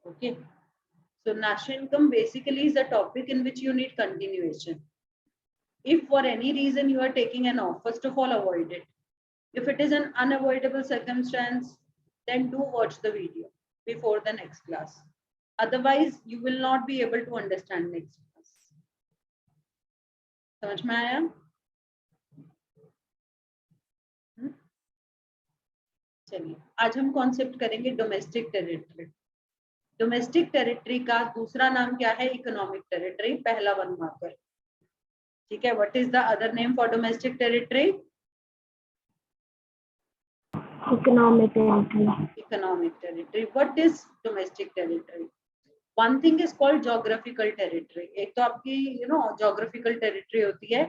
Okay. So national income basically is a topic in which you need continuation. If for any reason you are taking an off, first of all, avoid it. If it is an unavoidable circumstance, then do watch the video before the next class. Otherwise, you will not be able to understand next class. समझ में आया? चलिए, आज हम concept करेंगे domestic territory. Domestic territory का दूसरा नाम क्या है? इकोनॉमिक टेरिटरी, पहला 1 मार्कर। ठीक है, what is the other name for domestic territory? Economic territory. Economic territory. What is domestic territory? One thing is called geographical territory. एक तो आपकी geographical territory होती है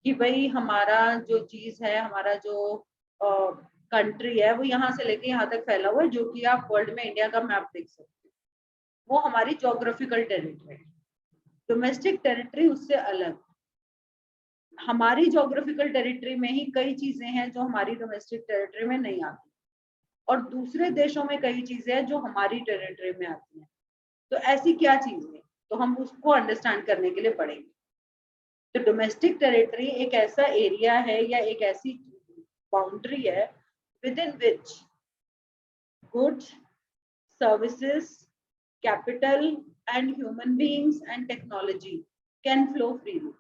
कि भाई हमारा जो चीज है, हमारा जो कंट्री है वो यहाँ से लेके यहाँ तक फैला हुआ है, जो कि आप वर्ल्ड में इंडिया का मैप देख सकते हैं, वो हमारी geographical territory। डोमेस्टिक टेरिटरी उससे अलग, हमारी जोग्राफिकल टेरिटरी में ही कई चीजें हैं जो हमारी डोमेस्टिक टेरिटरी में नहीं आती, और दूसरे देशों में कई चीजें हैं जो हमारी टेरिटरी में आती हैं। तो ऐसी क्या चीज है, तो हम उसको अंडरस्टैंड करने के लिए पढ़ेंगे। तो डोमेस्टिक टेरिटरी एक ऐसा एरिया है या एक ऐसी बाउंड्री है with in which goods, services, capital and human beings and technology can flow freely.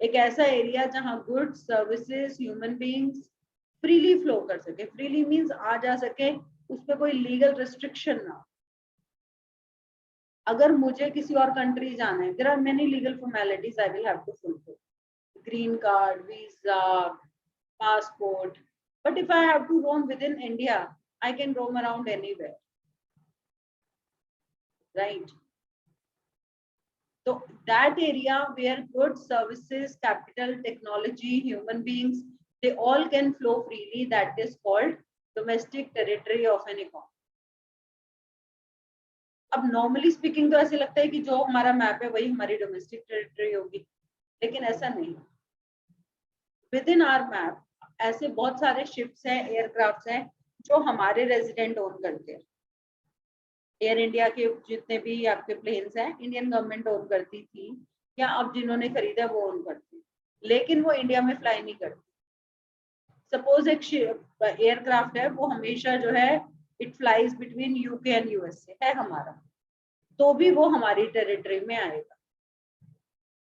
एक ऐसा एरिया जहां goods, services, human beings freely flow कर सके। फ्रीली मींस आ जा सके, उस पर कोई लीगल रिस्ट्रिक्शन ना। अगर मुझे किसी और कंट्री जाना है, there are many legal formalities I will have to fulfil, green card, visa, passport, but if I have to roam within India, I can roam around anywhere, right? So that area where goods, services, capital, technology, human beings, they all can flow freely, that is called domestic territory of an economy. अब normally speaking तो ऐसे लगता है कि जो हमारा map है वही हमारी डोमेस्टिक टेरिटरी होगी, लेकिन ऐसा नहीं। विद इन आवर मैप ऐसे बहुत सारे शिप्स हैं, एयरक्राफ्ट्स हैं जो हमारे रेजिडेंट ओन करते हैं। एयर इंडिया के जितने भी आपके प्लेन्स हैं इंडियन गवर्नमेंट ओन करती थी, या अब जिन्होंने खरीदा वो ओन करती, लेकिन वो इंडिया में फ्लाई नहीं करती। सपोज एक एयरक्राफ्ट है, वो हमेशा जो है it flies between UK and USA है हमारा, तो भी वो हमारी टेरिटरी में आएगा।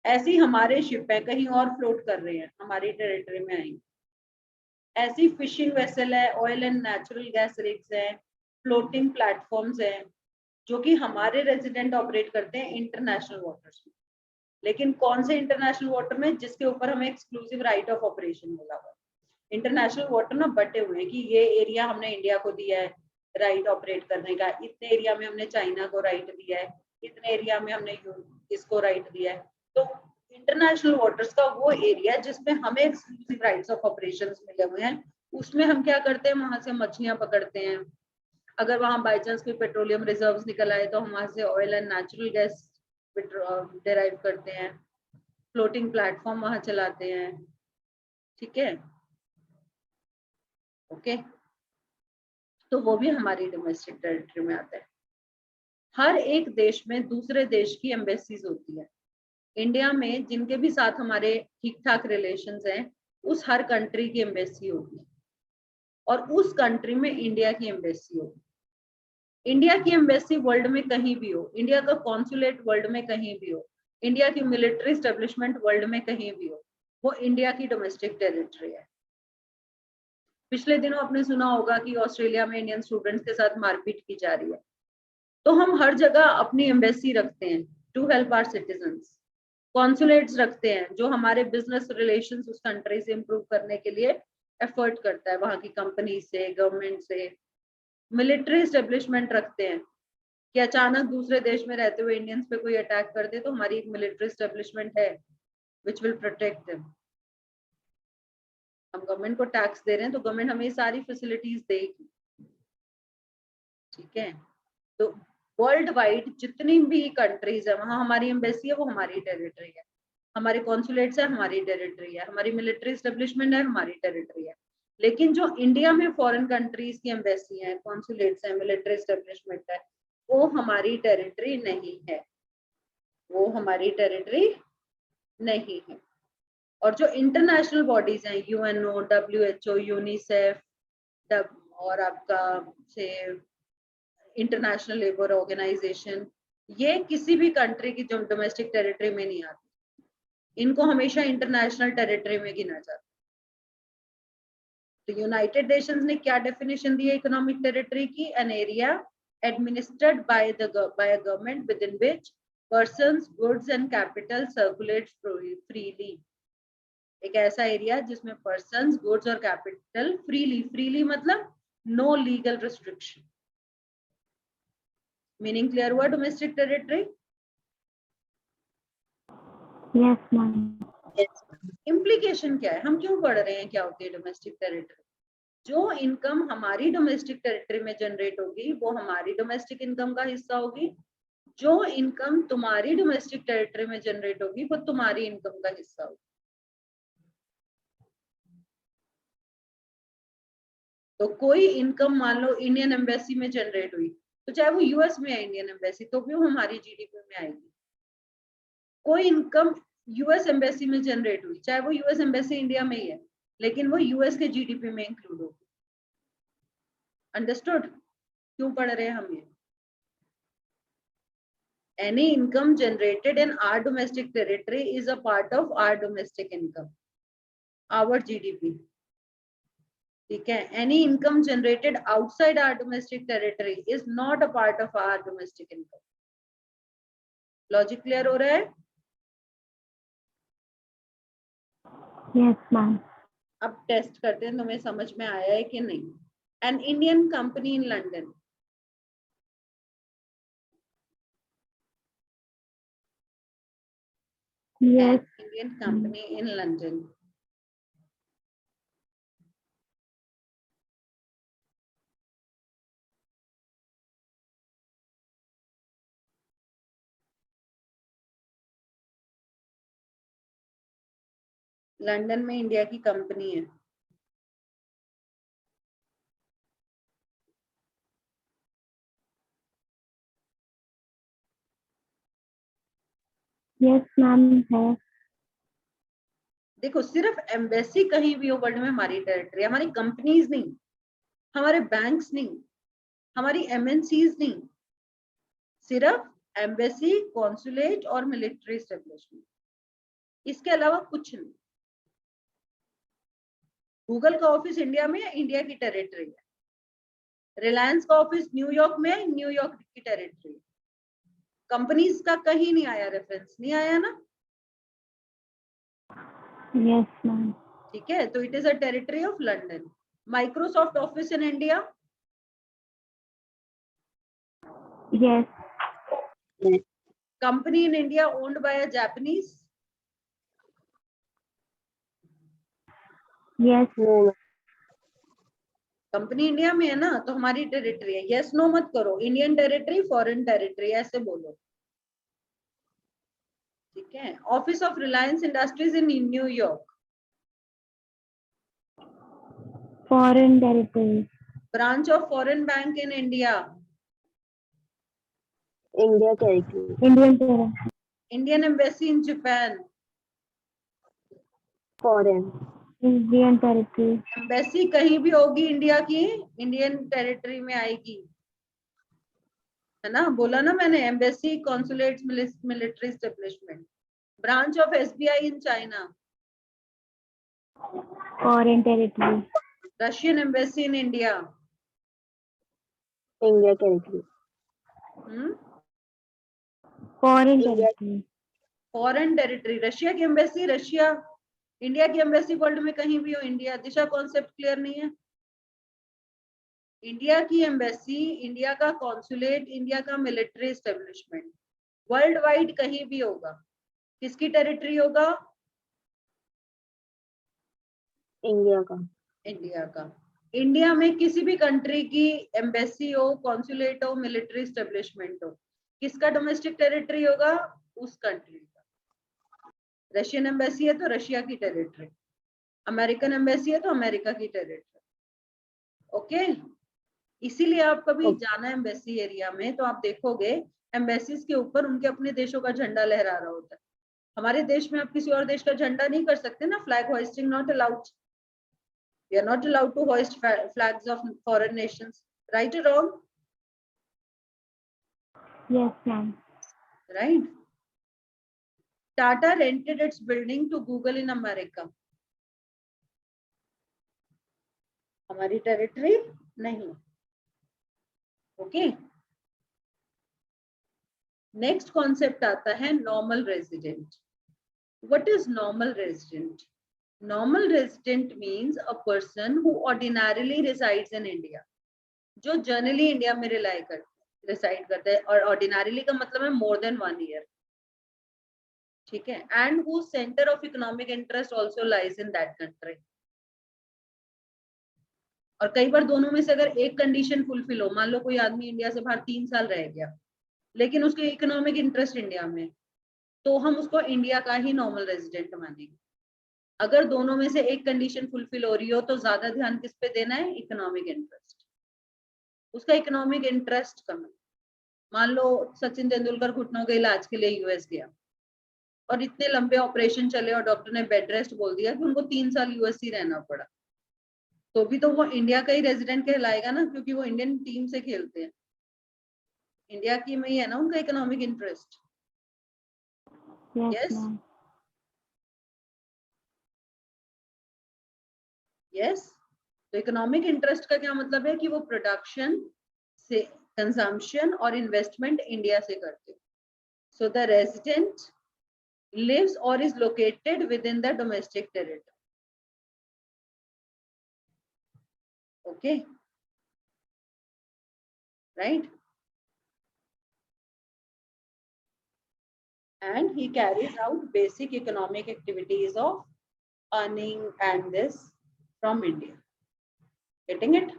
ऐसे ही हमारे शिप है कहीं और फ्लोट कर रहे हैं, हमारी टेरिटरी में आएंगे। ऐसी फिशिंग वेसल है, oil and natural gas rigs है, फ्लोटिंग प्लेटफॉर्म्स हैं जो कि हमारे रेजिडेंट ऑपरेट करते हैं इंटरनेशनल वाटर्स में। लेकिन कौन से इंटरनेशनल वाटर में? जिसके ऊपर हमें एक्सक्लूसिव राइट ऑफ ऑपरेशन मिला हुआ है। इंटरनेशनल वाटर ना बटे हुए हैं कि ये एरिया हमने इंडिया को दिया है राइट ऑपरेट करने का, इतने एरिया में हमने चाइना को राइट दिया है, इतने एरिया में हमने इसको राइट दिया है। तो इंटरनेशनल वाटर्स का वो एरिया जिसमें हमें एक्सक्लूसिव राइट्स ऑफ ऑपरेशंस मिले हुए हैं, उसमें हम क्या करते हैं? वहां से मछलियां पकड़ते हैं। अगर वहां बाई चांस कोई पेट्रोलियम रिजर्व्स निकल आए तो हम वहां से oil and natural gas derive करते हैं, फ्लोटिंग प्लेटफॉर्म वहां चलाते हैं। ठीक है, ओके, तो वो भी हमारी डोमेस्टिक टेरिटरी में आता है। हर एक देश में दूसरे देश की एम्बेसीज होती है। इंडिया में जिनके भी साथ हमारे ठीक ठाक रिलेशंस हैं, उस हर कंट्री की एम्बेसी होगी, और उस कंट्री में इंडिया की एम्बेसी होगी। इंडिया की एम्बेसी वर्ल्ड में कहीं भी हो, इंडिया का कॉन्सुलेट वर्ल्ड में कहीं भी हो, इंडिया की मिलिट्री एस्टेब्लिशमेंट वर्ल्ड में कहीं भी हो, वो इंडिया की डोमेस्टिक टेरिटरी है। पिछले दिनों आपने सुना होगा कि ऑस्ट्रेलिया में इंडियन स्टूडेंट्स के साथ मारपीट की जा रही है। तो हम हर जगह अपनी एम्बेसी रखते हैं to help our citizens, consulates रखते हैं जो हमारे बिजनेस रिलेशंस उस कंट्री से इंप्रूव करने के लिए एफर्ट करता है, वहां की कंपनी से, गवर्नमेंट से। मिलिट्री एस्टेब्लिशमेंट रखते हैं कि अचानक दूसरे देश में रहते हुए इंडियंस पे कोई अटैक कर दे तो हमारी एक मिलिट्री एस्टेब्लिशमेंट है विच विल प्रोटेक्ट देम। हम गवर्नमेंट को टैक्स दे रहे हैं तो गवर्नमेंट हमें सारी फैसिलिटीज देगी। ठीक है, तो वर्ल्ड वाइड जितनी भी कंट्रीज है वहां हमारी एम्बेसी है, वो हमारी टेरिटरी है। हमारे कॉन्सुलेट्स है, हमारी टेरिटरी है। हमारी मिलिट्री एस्टेब्लिशमेंट है, हमारी टेरिटरी है। लेकिन जो इंडिया में फॉरेन कंट्रीज की एम्बेसी है, कॉन्सुलेट्स है, मिलिट्री एस्टेब्लिशमेंट है, वो हमारी टेरिटरी नहीं है, वो हमारी टेरिटरी नहीं है। और जो इंटरनेशनल बॉडीज हैं, यूएनओ, डब्ल्यूएचओ, यूनिसेफ और आपका से इंटरनेशनल लेबर ऑर्गेनाइजेशन, ये किसी भी कंट्री की जो डोमेस्टिक टेरिटरी में नहीं आती, इनको हमेशा इंटरनेशनल टेरिटरी में गिना जाता है। तो यूनाइटेड नेशंस ने क्या डेफिनेशन दी है इकोनॉमिक टेरिटरी की? An area administered by a government within which persons, goods and capital circulate freely. एक ऐसा एरिया जिसमें पर्सन्स, गुड्स और कैपिटल फ्रीली मतलब no legal restriction. Meaning clear हुआ domestic territory? Yes ma'am. Implication क्या है, हम क्यों पढ़ रहे हैं क्या होती है डोमेस्टिक टेरिटरी? जो इनकम हमारी डोमेस्टिक टेरिटरी में जनरेट होगी वो हमारी डोमेस्टिक इनकम का हिस्सा होगी, जो इनकम तुम्हारी डोमेस्टिक टेरिटरी में जनरेट होगी वो तुम्हारी इनकम का हिस्सा होगी। तो कोई इनकम मान लो इंडियन एम्बेसी में जनरेट हुई, तो चाहे वो यूएस में है इंडियन एम्बेसी, तो भी वो हमारी जीडीपी में आएगी। कोई इनकम यूएस एम्बेसी में जनरेट हुई, चाहे वो यूएस एम्बेसी इंडिया में ही है, लेकिन वो यूएस के जीडीपी में इंक्लूड होगी। अंडरस्टूड क्यों पढ़ रहे हैं हम ये? Any income generated in our domestic territory is a part of our domestic income, our GDP. ठीक है? Any income generated outside our domestic territory is not a part of our domestic income. Logic clear हो रहा है? Yes ma'am. अब test करते हैं तुम्हें समझ में आया है कि नहीं। An Indian company in London. Yes. An Indian company in London. London में इंडिया की कंपनी है। यस मैम है। देखो सिर्फ एम्बेसी कहीं भी हो वर्ल्ड में हमारी टेरिटरी, हमारी कंपनीज नहीं, हमारे बैंक्स नहीं, हमारी एमएनसीज नहीं, सिर्फ एम्बेसी, कॉन्सुलेट और मिलिट्री एस्टेब्लिशमेंट, इसके अलावा कुछ नहीं। गूगल का ऑफिस इंडिया में है, इंडिया की टेरिटरी है। रिलायंस का ऑफिस न्यूयॉर्क में है, न्यूयॉर्क की टेरिटरी है। कंपनीज का कहीं नहीं आया, रेफरेंस नहीं आया ना? Yes ma'am. ठीक है, तो it is a territory of London. Microsoft office in India? Yes. Company in India owned by a Japanese? Yes. Company India में है ना, तो हमारी टेरिटरी है। यस नो मत करो, इंडियन टेरिटरी, फॉरेन टेरिटरी ऐसे बोलो। ठीक है। Office of Reliance industries in New York? Foreign territory. Branch of foreign bank in India? India territory. Indian territory. Indian embassy in Japan? Foreign. Indian territory. Embassy कहीं भी होगी India की, इंडियन टेरिटरी में आएगी, है ना? बोला ना मैंने, embassy, consulate, military establishment. Branch of SBI in China? Foreign territory. Russian embassy in India? India territory. Foreign territory. Foreign territory. Russia की एम्बेसी, रशिया, इंडिया की एम्बेसी वर्ल्ड में कहीं भी हो, इंडिया। दिशा कॉन्सेप्ट क्लियर नहीं है? इंडिया की embassy, India का कॉन्सुलेट, इंडिया का मिलिट्री एस्टेब्लिशमेंट वर्ल्ड वाइड कहीं भी होगा, किसकी टेरिटरी होगा? इंडिया का। इंडिया का। इंडिया में किसी भी कंट्री की एम्बेसी हो, कॉन्सुलेट हो, मिलिट्री एस्टेब्लिशमेंट हो, किसका डोमेस्टिक टेरिटरी होगा? उस कंट्री का। रशियन एम्बेसी है तो रशिया की टेरिटरी, अमेरिकन एम्बेसी है तो अमेरिका की टेरिटरी। ओके, इसीलिए आप कभी Okay. जाना एम्बेसी एरिया में तो आप देखोगे एम्बेसीज के ऊपर उनके अपने देशों का झंडा लहरा रहा होता है। हमारे देश में आप किसी और देश का झंडा नहीं कर सकते ना, flag hoisting not allowed. We are not allowed to hoist flags of foreign nations, right or wrong? Yes, ma'am. Right. Tata rented its building to Google in America. हमारी टेरिटरी नहीं। ओके। नेक्स्ट कॉन्सेप्ट आता है normal resident. What is normal resident? Normal resident means a person who ordinarily resides in India, जो generally India में reside करते हैं, और ordinarily का मतलब है मोर देन 1 ईयर, ठीक है, and who centre of economic interest also lies in that country. और कई बार दोनों में से अगर एक कंडीशन फुलफिल हो, मान लो कोई आदमी इंडिया से बाहर 3 साल रह गया लेकिन उसके इकोनॉमिक इंटरेस्ट इंडिया में, तो हम उसको इंडिया का ही नॉर्मल रेजिडेंट मानेंगे। अगर दोनों में से एक कंडीशन फुलफिल हो रही हो तो ज्यादा ध्यान किस पे देना है? Economic interest. उसका इकोनॉमिक इंटरेस्ट कम है। मान लो सचिन तेंदुलकर घुटनों के इलाज के लिए यूएस गया और इतने लंबे ऑपरेशन चले और डॉक्टर ने बेड रेस्ट बोल दिया कि उनको 3 साल यूएस ही रहना पड़ा, तो भी तो वो इंडिया का ही रेजिडेंट कहलाएगा ना, क्योंकि वो इंडियन टीम से खेलते हैं। इंडिया की में ही है ना उनका economic interest. Yes, yes ma'am. Yes. तो इकोनॉमिक इंटरेस्ट का क्या मतलब है कि वो प्रोडक्शन से कंजम्पशन और इन्वेस्टमेंट इंडिया से करते। So the resident lives or is located within the domestic territory. Okay, right? And he carries out basic economic activities of earning and this from India. Getting it?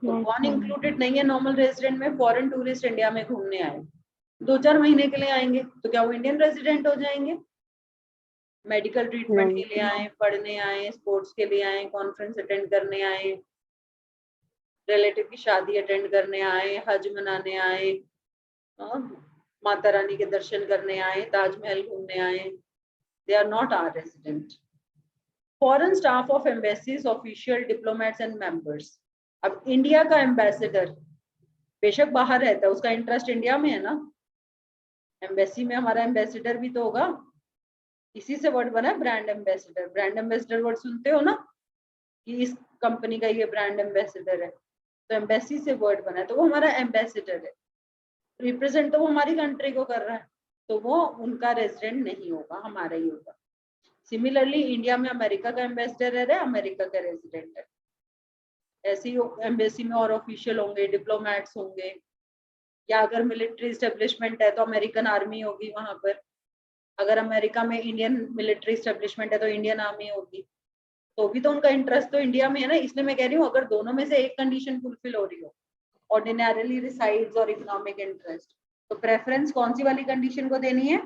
तो Yes, कौन ma'am. Included नहीं है normal resident में? Foreign tourist India में घूमने आए, 2-4 महीने के लिए आएंगे, तो क्या वो इंडियन रेजिडेंट हो जाएंगे? मेडिकल ट्रीटमेंट के लिए आए, पढ़ने आए, स्पोर्ट्स के लिए आए, कॉन्फ्रेंस अटेंड करने आए, रिलेटिव की शादी अटेंड करने आए, हज मनाने आए, माता रानी के दर्शन करने आए, ताजमहल घूमने आए, they are not our resident. Foreign staff of embassies, official, diplomats and members. अब इंडिया का एम्बेसडर बेशक बाहर रहता है, उसका इंटरेस्ट इंडिया में है ना, एम्बेसी में हमारा एम्बेसडर भी तो होगा। इसी से वर्ड बना है brand ambassador. Brand ambassador word सुनते हो ना कि इस कंपनी का ये ब्रांड एम्बेसडर है, तो एम्बेसी से वर्ड बना है, तो वो हमारा एम्बेसडर है, रिप्रेजेंट तो वो हमारी कंट्री को कर रहा है, तो वो उनका रेजिडेंट नहीं होगा, हमारा ही होगा। सिमिलरली इंडिया में अमेरिका का एम्बेसडर है, अमेरिका का रेजिडेंट है। ऐसे ही एम्बेसी में और ऑफिशियल होंगे, डिप्लोमेट्स होंगे, या अगर मिलिट्री स्टेब्लिशमेंट है तो अमेरिकन आर्मी होगी वहां पर। अगर अमेरिका में इंडियन मिलिट्री स्टेब्लिशमेंट है तो इंडियन आर्मी होगी, तो भी तो उनका इंटरेस्ट तो इंडिया में है ना। इसलिए मैं कह रही हूँ अगर दोनों में से एक कंडीशन फुलफिल हो रही हो, ऑर्डिनरली रिसाइड्स और इकोनॉमिक इंटरेस्ट, तो प्रेफरेंस कौन सी वाली कंडीशन को देनी है?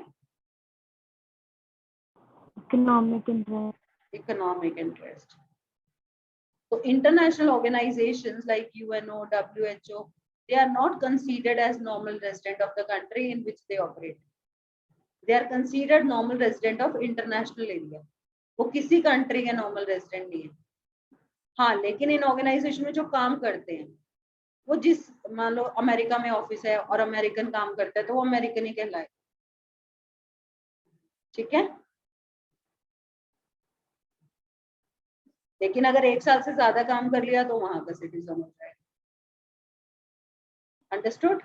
Economic interest. Economic interest. तो international organisations like UNO, WHO, they are not considered as normal resident of the country in which they operate. They are considered normal resident of international area. वो किसी country के normal resident नहीं है। हाँ, लेकिन इन organisation में जो काम करते हैं वो जिस, मान लो अमेरिका में ऑफिस है और अमेरिकन काम करता है तो वो अमेरिकन ही कहलाए, ठीक है। लेकिन अगर 1 साल से ज्यादा काम कर लिया तो वहां का सिटीजन हो जाएगा। अंडरस्टूड?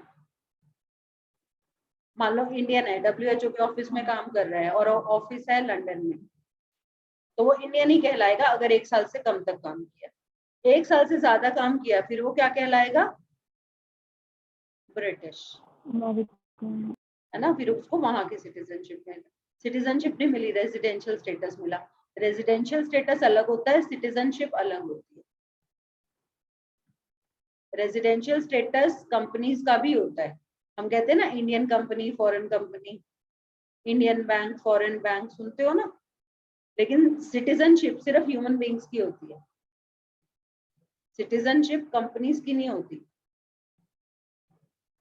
मान लो इंडियन है, WHO के ऑफिस में काम कर रहा है और ऑफिस है लंदन में, तो वो इंडियन ही कहलाएगा अगर 1 साल से कम तक काम किया। 1 साल से ज्यादा काम किया फिर वो क्या कहलाएगा? British, American. है ना। फिर उसको वहां की सिटीजनशिप में, सिटीजनशिप नहीं मिली, रेजिडेंशियल स्टेटस मिला। रेजिडेंशियल स्टेटस अलग होता है, सिटीजनशिप अलग होती है। रेजिडेंशियल स्टेटस कंपनीज का भी होता है। हम कहते हैं ना Indian company, foreign company, Indian bank, foreign bank, सुनते हो ना। लेकिन सिटीजनशिप सिर्फ ह्यूमन बींग्स की होती है। सिटीजनशिप कंपनीज की नहीं होती,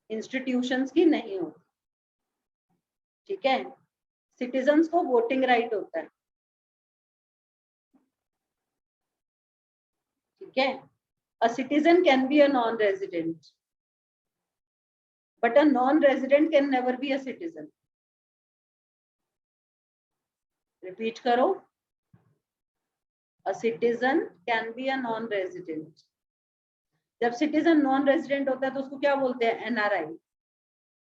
इंस्टीट्यूशंस की नहीं होती, ठीक है। सिटीजन्स को वोटिंग राइट होता है, ठीक है। A citizen can be a non resident, but a non-resident can never be a citizen. Repeat करो, a citizen can be a non-resident. जब सिटीजन नॉन रेजिडेंट होता है तो उसको क्या बोलते हैं? NRI,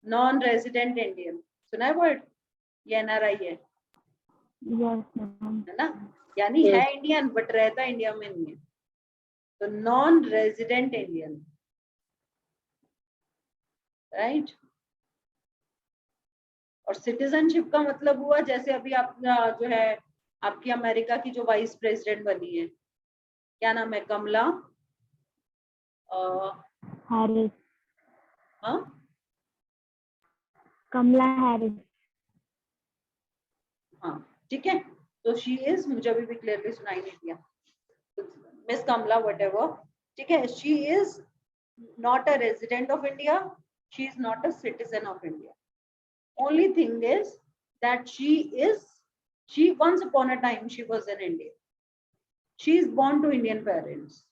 non resident Indian. सुना है वर्ड? ये एनआरआई है, Yes, ma'am. है ना? यानी है इंडियन बट रहता इंडिया में नहीं है, तो नॉन रेजिडेंट इंडियन, राइट। और सिटीजनशिप का मतलब हुआ जैसे अभी आप जो है आपकी अमेरिका की जो वाइस प्रेसिडेंट बनी है, क्या नाम है? कमला Harris. हाँ Kamala Harris. हाँ ठीक है, तो शी इज, मुझे अभी भी क्लियरली सुनाई नहीं दिया, मिस कमला व्हाटएवर, ठीक है। She is not a resident of India, she is not a citizen of India, only thing is that she once upon a time she was in India, she is born to Indian parents,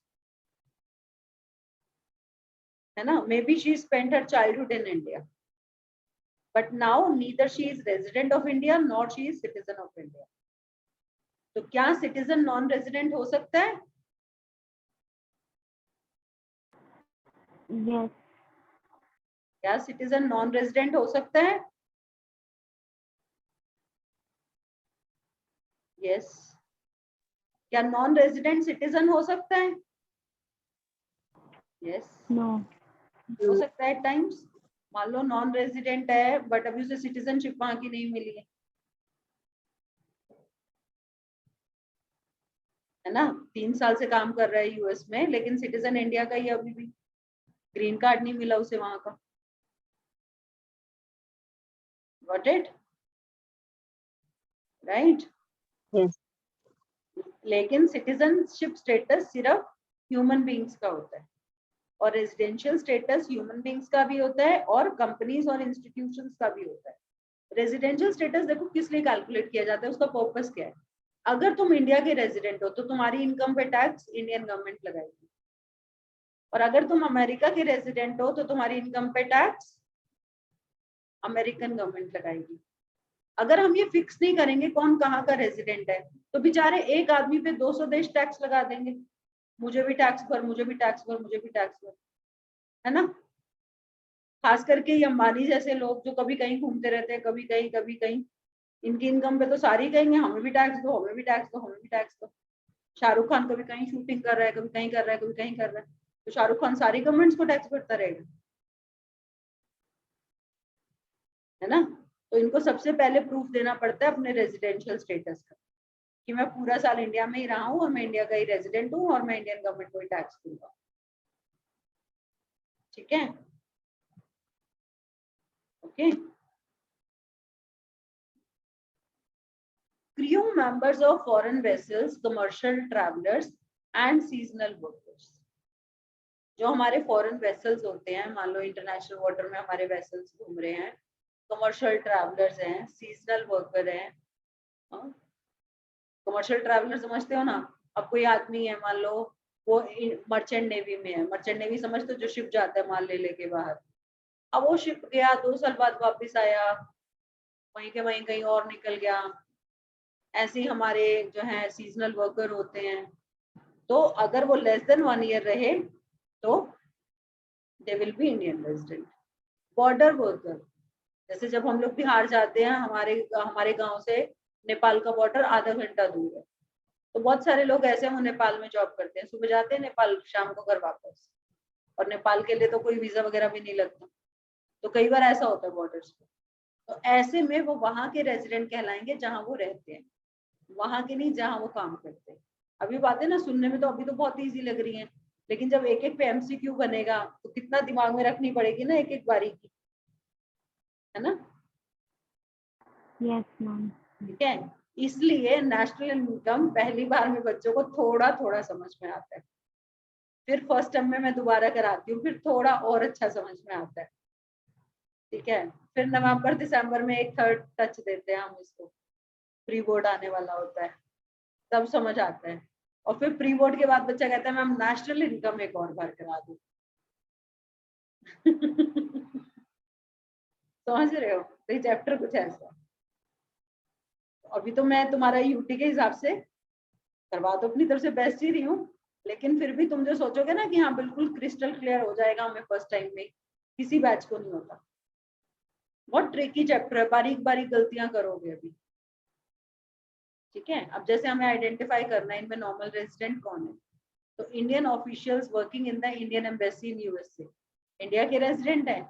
है ना? maybe she spent her childhood in India, but now neither she is resident of India nor she is citizen of India. तो क्या citizen non resident हो सकता है? Yes. क्या citizen non resident हो सकता है? यस। क्या नॉन रेजिडेंट सिटीजन हो सकता है? यस। No. हो सकता है टाइम्स, मान लो नॉन रेजिडेंट है बट अभी उसे सिटीजनशिप वहां की नहीं मिली है ना? 3 साल से काम कर रहा है यूएस में, लेकिन सिटीजन इंडिया का ही अभी भी, ग्रीन कार्ड नहीं मिला उसे वहां का। Got it? राइट। Yes. लेकिन सिटीजनशिप स्टेटस सिर्फ ह्यूमन बींग्स का होता है, और रेजिडेंशियल स्टेटस ह्यूमन बींग्स का भी होता है और कंपनीज और इंस्टीट्यूशंस का भी होता है। रेजिडेंशियल स्टेटस देखो किस लिए कैलकुलेट किया जाता है, उसका पर्पस क्या है? अगर तुम इंडिया के रेजिडेंट हो तो तुम्हारी इनकम पे टैक्स इंडियन गवर्नमेंट लगाएगी, और अगर तुम अमेरिका के रेजिडेंट हो तो तुम्हारी इनकम पे टैक्स अमेरिकन गवर्नमेंट लगाएगी। अगर हम ये फिक्स नहीं करेंगे कौन कहाँ का रेजिडेंट है, तो बेचारे एक आदमी पे 200 देश टैक्स लगा देंगे, मुझे भी टैक्स भर, मुझे भी टैक्स भर, मुझे भी टैक्स भर, है ना? खास करके ये अंबानी जैसे लोग जो कभी कहीं घूमते रहते हैं, कभी कहीं कभी कहीं, इनकी इनकम पे तो सारी कहेंगे हमें भी टैक्स दो, हमें भी टैक्स दो, हमें भी टैक्स दो। शाहरुख खान कभी कहीं शूटिंग कर रहा है, कभी कहीं कर रहा है, कभी कहीं कर रहा है, तो शाहरुख खान सारी गवर्नमेंट्स को टैक्स भरता रहेगा, है ना? तो इनको सबसे पहले प्रूफ देना पड़ता है अपने रेजिडेंशियल स्टेटस का, कि मैं पूरा साल इंडिया में ही रहा हूँ और मैं इंडिया का ही रेजिडेंट हूँ और मैं इंडियन गवर्नमेंट को ही टैक्स दूंगा, ठीक है? Okay. Crew members of foreign vessels, commercial travelers and seasonal workers. जो हमारे फॉरेन वेसल्स होते हैं, मान लो इंटरनेशनल वाटर में हमारे वेसल्स घूम रहे हैं, कमर्शियल ट्रैवलर्स हैं, सीजनल वर्कर हैं। कमर्शियल ट्रैवलर समझते हो ना? अब कोई आदमी है मान लो वो मर्चेंट नेवी में है, मर्चेंट नेवी समझते हो जो शिप जाता है माल ले लेके बाहर, अब वो शिप गया 2 साल बाद वापस आया, वहीं के वहीं कहीं और निकल गया, ऐसे ही हमारे जो है सीजनल वर्कर होते हैं, तो अगर वो लेस देन 1 ईयर रहे तो they will be Indian resident. Border worker, जैसे जब हम लोग बिहार जाते हैं, हमारे गांव से नेपाल का बॉर्डर आधा घंटा दूर है, तो बहुत सारे लोग ऐसे वो नेपाल में जॉब करते हैं, सुबह जाते हैं नेपाल, शाम को घर वापस, और नेपाल के लिए तो कोई वीजा वगैरह भी नहीं लगता, तो कई बार ऐसा होता है बॉर्डर्स पे, तो ऐसे में वो वहां के रेजिडेंट कहलाएंगे जहां वो रहते हैं, वहां के नहीं जहां वो काम करते हैं। अभी बातें ना सुनने में तो अभी तो बहुत इजी लग रही हैं, लेकिन जब एक एक पे एमसीक्यू बनेगा तो कितना दिमाग में रखनी पड़ेगी ना एक एक बारी की, है ना? Yes, ma'am. ठीक है, इसलिए नेशनल इनकम पहली बार में बच्चों को थोड़ा थोड़ा समझ में आता है, फिर फर्स्ट टर्म में मैं दोबारा कराती हूँ, फिर थोड़ा और अच्छा समझ में आता है, ठीक है। फिर नवंबर दिसंबर में एक थर्ड टच देते हैं हम इसको, प्री बोर्ड आने वाला होता है, तब समझ आता है। और फिर प्री बोर्ड के बाद बच्चा कहता है मैम नेशनल इनकम एक और बार करा दूं। समझ रहे हो, तो ये चैप्टर कुछ ऐसा। अभी तो मैं तुम्हारा यूटी के हिसाब से करवा तो अपनी तरफ से बेस्ट ही रही हूँ, लेकिन फिर भी तुम जो सोचोगे ना कि हाँ बिल्कुल क्रिस्टल क्लियर हो जाएगा हमें फर्स्ट टाइम में, किसी बैच को नहीं होता। बहुत ट्रिकी चैप्टर है, बारीक बारीक गलतियां करोगे अभी, ठीक है। अब जैसे हमें आइडेंटिफाई करना है इनमें नॉर्मल रेजिडेंट कौन है, तो Indian officials working in the Indian embassy in USA, India के रेजिडेंट है।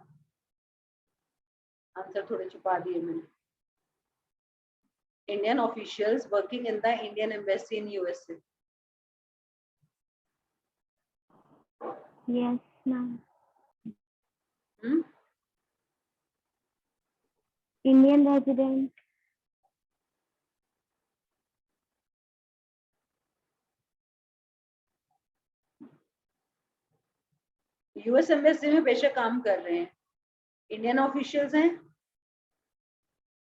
आंसर थोड़े छुपा दिए मैंने। Indian officials working in the Indian embassy in USA. Yes, ma'am. Indian resident. US embassy में बेशक काम कर रहे हैं, इंडियन ऑफिशियल्स हैं,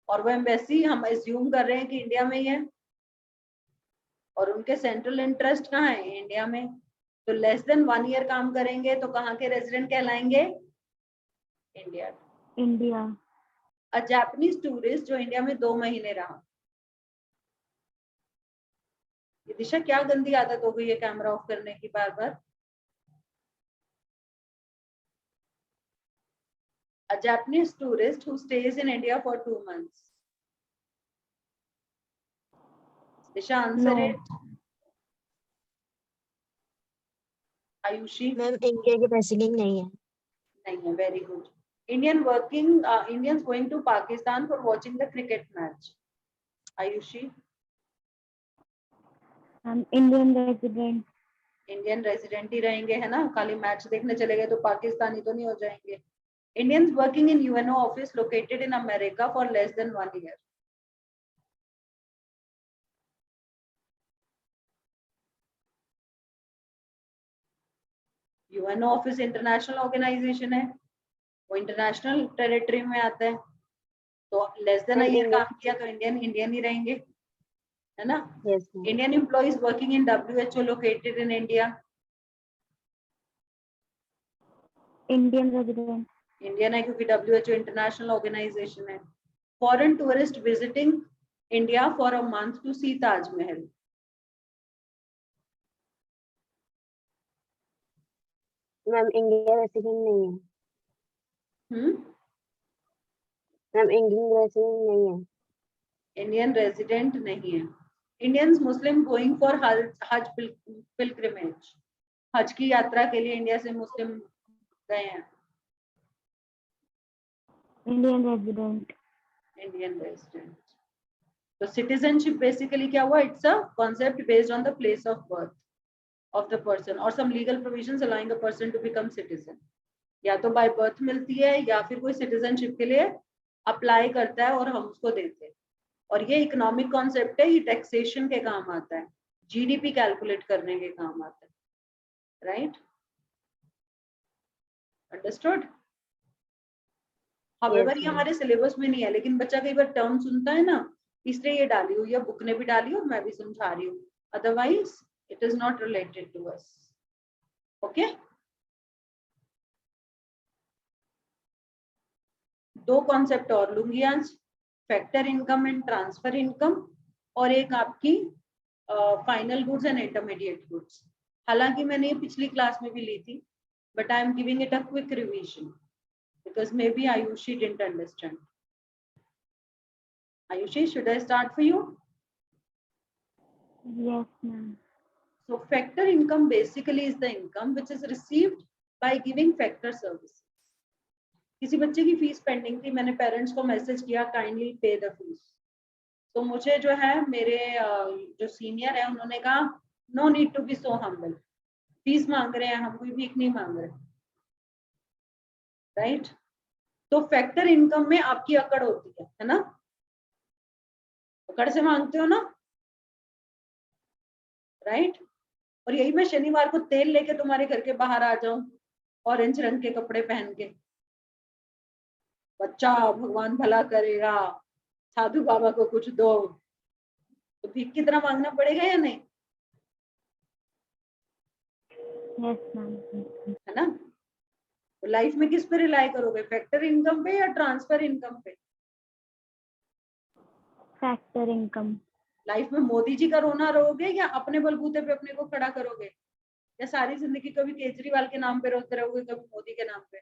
और वो एम्बेसी हम एज्यूम कर रहे हैं कि इंडिया में ही है, और उनके सेंट्रल इंटरेस्ट कहाँ है, इंडिया में। तो लेस देन 1 ईयर काम करेंगे तो कहाँ के रेजिडेंट कहलाएंगे, India. India. A Japanese tourist जो इंडिया में 2 महीने रहा। ये दिशा क्या गंदी आदत हो गई है कैमरा ऑफ करने की बार बार। A Japanese tourist who stays in India for 2 months. Disha, answer No. it. Ayushi? Ma'am India के रेसिडेंट नहीं है। नहीं है, very good. Indians going to Pakistan for watching the cricket match. Ayushi? Indian resident. Indian resident ही रहेंगे, है ना, खाली मैच देखने चले गए तो पाकिस्तानी तो नहीं हो जाएंगे। Indians working in UNO office located in America for less than 1 year. UNO office international organisation है, वो इंटरनेशनल टेरिटरी में आता है, तो less than ma'am year India. काम किया तो इंडियन ही रहेंगे, है ना। Yes ma'am. Indian employees working in WHO located in India. Indian resident. Indian है क्योंकि WHO इंटरनेशनल ऑर्गेनाइजेशन है। Foreign tourist visiting India for a month to C Taj Mahal. Ma'am India resident नहीं है। मैम इंडियन रेसिडेंट नहीं है। Indian resident नहीं है। Indians Muslim going for हज पिलग्रिमेज, हज की यात्रा के लिए इंडिया से मुस्लिम गए हैं। Indian resident. Indian resident. तो सिटीजनशिप बेसिकली क्या हुआ, it's a concept based on the place of birth of the person और some legal provisions allowing a person to become citizen. या तो बाय बर्थ मिलती है या फिर कोई सिटीजनशिप के लिए अप्लाई करता है और हम उसको देते हैं। और ये इकोनॉमिक कॉन्सेप्ट है, ये टैक्सेशन के काम आता है, जीडीपी कैलकुलेट करने के काम आता है, राइट, अंडरस्टूड। हाउएवर ये हमारे सिलेबस में नहीं है, लेकिन बच्चा कई बार टर्म सुनता है ना, इसलिए ये डाली हुई है, बुक ने भी डाली और मैं भी समझा रही हूँ, otherwise it is not related to us. Okay, दो कॉन्सेप्ट और लूंगी आज, factor income and transfer income, और एक आपकी final goods and intermediate goods. हालांकि मैंने ये पिछली क्लास में भी ली थी, but I am giving it a quick revision because maybe Ayushi didn't understand. Ayushi, should I start for you? Yes, ma'am. So factor income basically is the income which is received by giving factor services. किसी बच्चे की fees pending थी, मैंने parents को message किया kindly पे the fees, तो मुझे जो है मेरे जो सीनियर है उन्होंने कहा no need to be so humble, fees मांग रहे हैं हम, कोई भीख नहीं मांग रहे, राइट। तो फैक्टर इनकम में आपकी अकड़ होती है ना, अकड़ से मांगते हो ना, राइट। और यही मैं शनिवार को तेल लेके तुम्हारे घर के बाहर आ जाऊं ऑरेंज रंग के कपड़े पहन के, बच्चा भगवान भला करेगा, साधु बाबा को कुछ दो, तो भीख की तरह मांगना पड़ेगा या नहीं? Yes, ma'am. है ना? तो लाइफ में किस पे रिलाई करोगे, फैक्टर इनकम पे या ट्रांसफर इनकम पे? Factor income. लाइफ में मोदी जी का रोना रोगे या अपने बलबूते पे अपने को खड़ा करोगे, या सारी जिंदगी कभी केजरीवाल के नाम पे रोते रहोगे, कभी मोदी के नाम पे?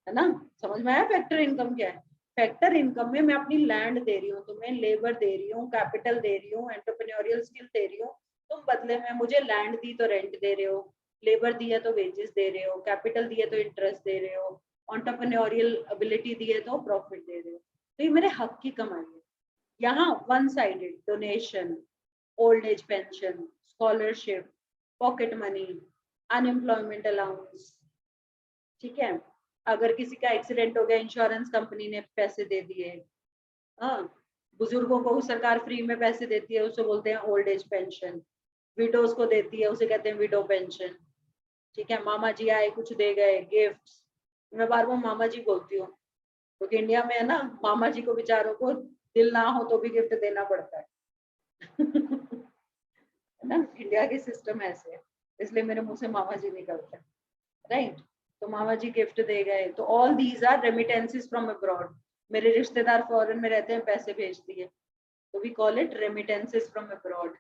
है ना? समझ में आया फैक्टर इनकम क्या है? फैक्टर इनकम में मैं अपनी लैंड दे रही हूँ तुम्हें, लेबर दे रही हूँ, कैपिटल दे रही हूँ, एंटरप्रेन्योरियल स्किल दे रही हूँ, तुम बदले में मुझे लैंड दी तो रेंट दे रहे हो, लेबर दी है तो वेजेस दे रहे हो, कैपिटल दी है तो इंटरेस्ट दे रहे हो, एंटरप्रेन्योरियल एबिलिटी दी है तो प्रॉफिट दे रहे हो। तो ये मेरे हक की कमाई है। यहाँ one sided donation, old age pension, scholarship, pocket money, unemployment allowance, ठीक है, अगर किसी का एक्सीडेंट हो गया इंश्योरेंस कंपनी ने पैसे दे दिए, हाँ, बुजुर्गों को सरकार फ्री में पैसे देती है, उसे बोलते हैं ओल्ड एज पेंशन, विडोज को देती है उसे कहते हैं विडो पेंशन, ठीक है, मामा जी आए कुछ दे गए, गिफ्ट, मैं बार बार मामा जी बोलती हूँ क्योंकि इंडिया में है ना, मामा जी को बेचारों को दिल ना हो तो भी गिफ्ट देना पड़ता है है ना, इंडिया के सिस्टम ऐसे है, इसलिए मेरे मुंह से मामा जी निकलते हैं, राइट? तो मामा जी गिफ्ट दे गए, तो all these are remittances from abroad, मेरे रिश्तेदार फॉरेन में रहते हैं, पैसे भेज दिए, तो we call it remittances from abroad,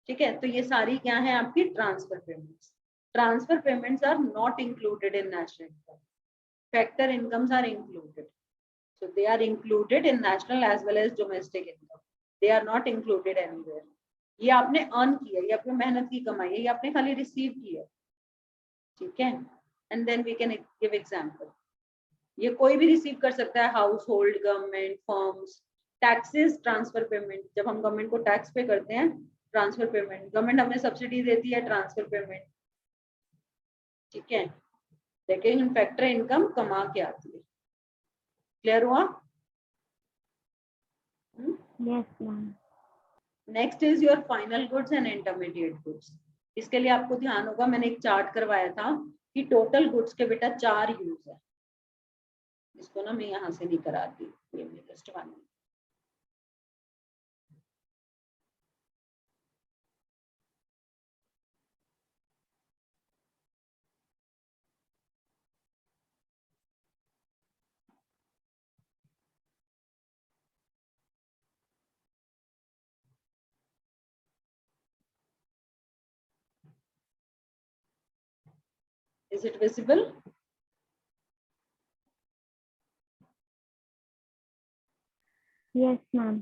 ठीक है? तो ये सारी क्या है आपकी transfer payments. Transfer payments are not included in national income, factor incomes are included, so they are included in national as well as domestic income, they are not included anywhere। ये आपने अर्न किया, ये अपनी मेहनत की कमाई है, ये आपने खाली रिसीव किया, ठीक है? And then we can give example, ये कोई भी रिसीव कर सकता है, household, government, firms, taxes, transfer payment, जब हम गवर्नमेंट को टैक्स पे करते हैं, ट्रांसफर पेमेंट, गवर्नमेंट हमें सब्सिडी देती है, ट्रांसफर पेमेंट, ठीक है? लेकिन फैक्टर इनकम कमा के आती है, क्लियर हुआ? Yes, ma'am. Next is your final goods and intermediate goods. इसके लिए आपको ध्यान होगा, मैंने एक चार्ट करवाया था कि टोटल गुड्स के बेटा 4 यूज है, इसको ना मैं यहाँ से नहीं कराती, ये मेरी लिस्ट वाली। Is it visible? Yes, ma'am.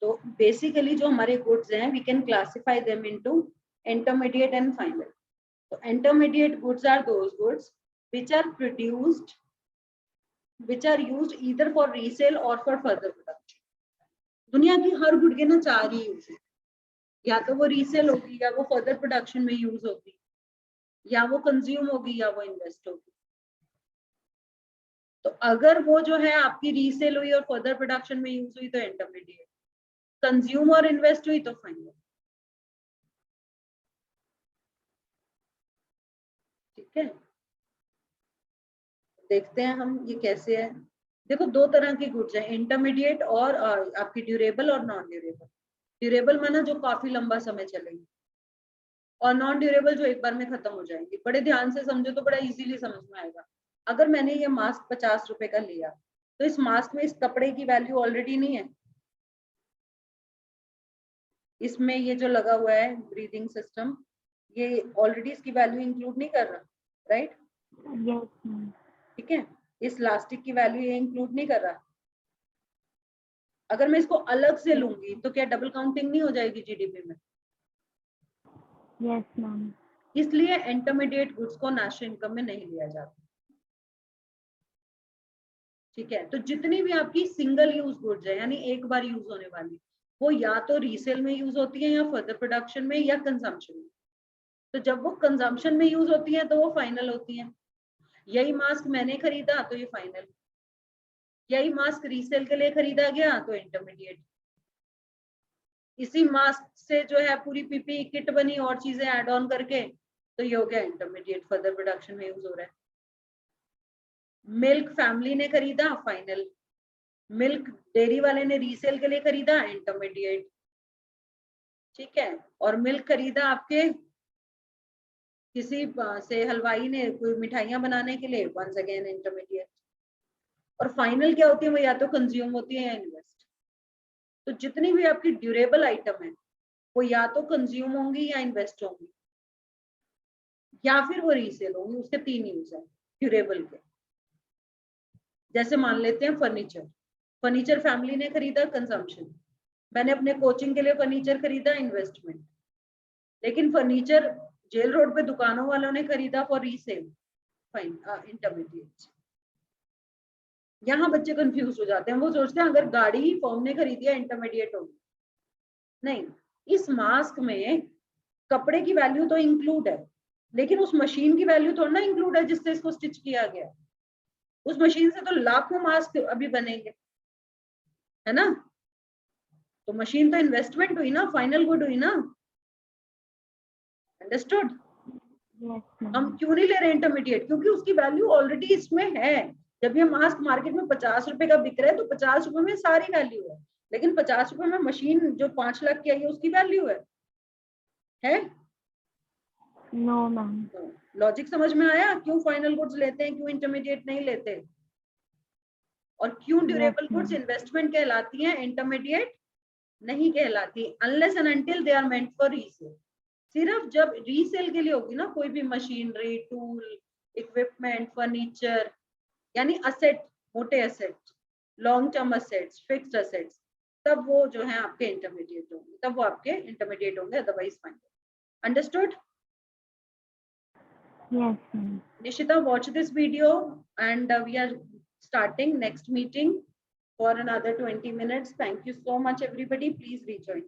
तो बेसिकली जो हमारे गुड्स हैं, we can classify them into intermediate and final. तो intermediate goods are those goods which are produced, which are used either for resale or for further production। दुनिया की her good के ना 4 ही use है, या तो वो रीसेल होगी, या वो फर्दर प्रोडक्शन में यूज होगी, या वो कंज्यूम होगी, या वो इन्वेस्ट होगी। तो अगर वो जो है आपकी रीसेल हुई और फर्दर प्रोडक्शन में यूज हुई तो इंटरमीडिएट, कंज्यूम और इन्वेस्ट हुई तो फाइनल, ठीक है? देखते हैं हम ये कैसे है। देखो 2 तरह की गुड्स हैं, इंटरमीडिएट और आपकी ड्यूरेबल और नॉन ड्यूरेबल। ड्यूरेबल माना जो काफी लंबा समय चलेगी, और नॉन ड्यूरेबल जो एक बार में खत्म हो जाएंगी। बड़े ध्यान से समझो तो बड़ा इजीली समझ में आएगा। अगर मैंने ये मास्क 50 रुपए का लिया, तो इस मास्क में इस कपड़े की वैल्यू ऑलरेडी नहीं है, इसमें ये जो लगा हुआ है ब्रीदिंग सिस्टम, ये ऑलरेडी इसकी वैल्यू इंक्लूड नहीं कर रहा, राइट? Yes, ma'am. ठीक है, इस प्लास्टिक की वैल्यू ये इंक्लूड नहीं कर रहा। अगर मैं इसको अलग से लूंगी तो क्या डबल काउंटिंग नहीं हो जाएगी जीडीपी में? Yes, ma'am. इसलिए इंटरमीडिएट गुड्स को नेशनल इनकम में नहीं लिया जाता, ठीक है? तो जितनी भी आपकी सिंगल यूज गुड्स है, यानी एक बार यूज होने वाली, वो या तो रीसेल में यूज होती है, या फर्दर प्रोडक्शन में, या कंजम्पशन में। तो जब वो कंजम्पशन में यूज होती है तो वो फाइनल होती है। यही मास्क मैंने खरीदा तो ये फाइनल, यही मास्क रीसेल के लिए खरीदा गया तो इंटरमीडिएट। इसी मास्क से जो है पूरी पीपी किट बनी और चीजें ऐड ऑन करके, तो ये हो गया इंटरमीडिएट, फर्दर प्रोडक्शन में यूज हो रहा है। मिल्क फैमिली ने खरीदा, फाइनल। मिल्क डेयरी वाले ने रीसेल के लिए खरीदा, इंटरमीडिएट, ठीक है। और मिल्क खरीदा आपके किसी से हलवाई ने कोई मिठाइयां बनाने के लिए, वंस अगेन इंटरमीडिएट। और फाइनल क्या होती है, वो या तो कंज्यूम होती है या इन्वेस्ट। तो जितनी भी आपकी ड्यूरेबल आइटम है वो या तो कंज्यूम होंगी या इन्वेस्ट होंगी या फिर वो रीसेल होंगी। उसके 3 यूज है ड्यूरेबल के। जैसे मान लेते हैं फर्नीचर, फर्नीचर फैमिली ने खरीदा, कंजम्पशन। मैंने अपने कोचिंग के लिए फर्नीचर खरीदा, इन्वेस्टमेंट। लेकिन फर्नीचर जेल रोड पे दुकानों वालों ने खरीदा फॉर रीसेल, फाइन, इंटरमीडिएट। यहाँ बच्चे कंफ्यूज हो जाते हैं, वो सोचते हैं अगर गाड़ी ही फॉर्म ने खरीदी है इंटरमीडिएट होगी। नहीं, इस मास्क में कपड़े की वैल्यू तो इंक्लूड है, लेकिन उस मशीन की वैल्यू थोड़ा ना इंक्लूड है जिससे इसको स्टिच किया गया। उस मशीन से तो लाखों मास्क अभी बनेंगे, है ना। तो मशीन तो इन्वेस्टमेंट हुई ना, फाइनल गुड हुई ना। अंडरस्टूड। Yes, हम ma'am. क्यों नहीं ले रहे इंटरमीडिएट, क्योंकि उसकी वैल्यू ऑलरेडी इसमें है। जब ये मास्क मार्केट में 50 रुपए का बिक रहा है तो 50 रुपए में सारी वैल्यू है, लेकिन 50 रुपए में मशीन जो 5 लाख की आई है उसकी वैल्यू है? No, ma'am. लॉजिक समझ में आया क्यों फाइनल गुड्स लेते हैं, क्यों इंटरमीडिएट नहीं लेते? और क्यों durable Yes, goods ma'am. Investment कहलाती हैं, इंटरमीडिएट नहीं कहलाती, unless and until they are meant for resale. सिर्फ जब रीसेल के लिए होगी ना कोई भी मशीनरी, टूल, इक्विपमेंट, फर्नीचर, यानी असेट, मोटे asset, long term assets, fixed assets, तब वो जो है आपके इंटरमीडिएट होंगे, तब वो आपके इंटरमीडिएट होंगे, otherwise final. Understood? Yes, ma'am. Nishita, watch this video and we are starting next meeting for another 20 minutes. Thank you so much everybody. Please rejoin.